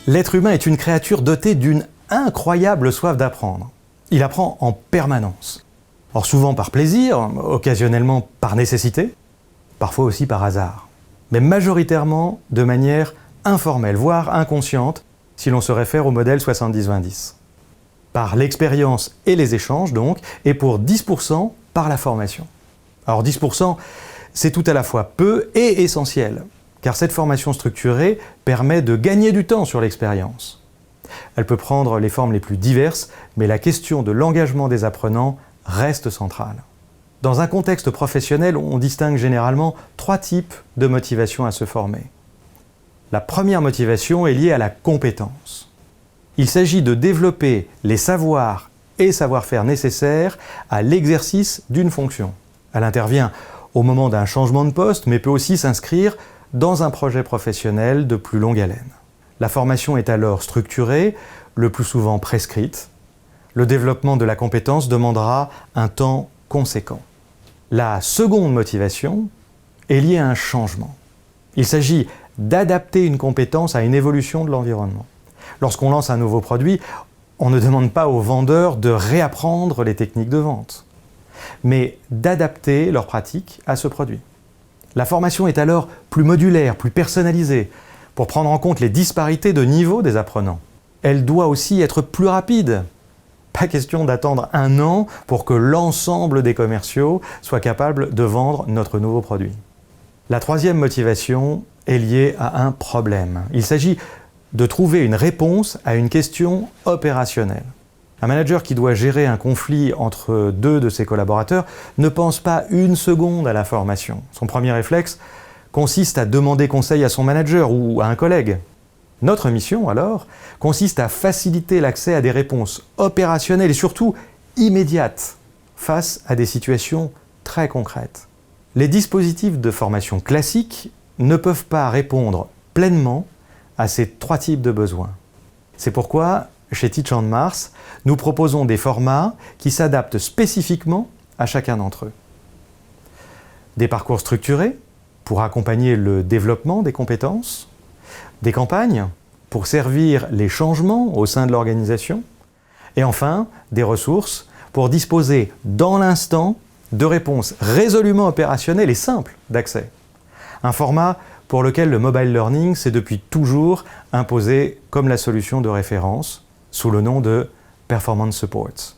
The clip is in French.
L'être humain est une créature dotée d'une incroyable soif d'apprendre. Il apprend en permanence. Or souvent par plaisir, occasionnellement par nécessité, parfois aussi par hasard. Mais majoritairement de manière informelle, voire inconsciente, si l'on se réfère au modèle 70-20-10. Par l'expérience et les échanges donc, et pour 10% par la formation. Alors 10%, c'est tout à la fois peu et essentiel, car cette formation structurée permet de gagner du temps sur l'expérience. Elle peut prendre les formes les plus diverses, mais la question de l'engagement des apprenants reste centrale. Dans un contexte professionnel, on distingue généralement 3 types de motivation à se former. La première motivation est liée à la compétence. Il s'agit de développer les savoirs et savoir-faire nécessaires à l'exercice d'une fonction. Elle intervient au moment d'un changement de poste, mais peut aussi s'inscrire dans un projet professionnel de plus longue haleine. La formation est alors structurée, le plus souvent prescrite. Le développement de la compétence demandera un temps conséquent. La seconde motivation est liée à un changement. Il s'agit d'adapter une compétence à une évolution de l'environnement. Lorsqu'on lance un nouveau produit, on ne demande pas aux vendeurs de réapprendre les techniques de vente, mais d'adapter leurs pratiques à ce produit. La formation est alors plus modulaire, plus personnalisée, pour prendre en compte les disparités de niveau des apprenants. Elle doit aussi être plus rapide. Pas question d'attendre 1 an pour que l'ensemble des commerciaux soient capables de vendre notre nouveau produit. La troisième motivation est liée à un problème. Il s'agit de trouver une réponse à une question opérationnelle. Un manager qui doit gérer un conflit entre 2 de ses collaborateurs ne pense pas une seconde à la formation. Son premier réflexe consiste à demander conseil à son manager ou à un collègue. Notre mission, alors, consiste à faciliter l'accès à des réponses opérationnelles et surtout immédiates face à des situations très concrètes. Les dispositifs de formation classiques ne peuvent pas répondre pleinement à ces 3 types de besoins. C'est pourquoi, chez Teach on Mars, nous proposons des formats qui s'adaptent spécifiquement à chacun d'entre eux. Des parcours structurés pour accompagner le développement des compétences, des campagnes pour servir les changements au sein de l'organisation, et enfin des ressources pour disposer dans l'instant de réponses résolument opérationnelles et simples d'accès. Un format pour lequel le mobile learning s'est depuis toujours imposé comme la solution de référence sous le nom de Performance Supports.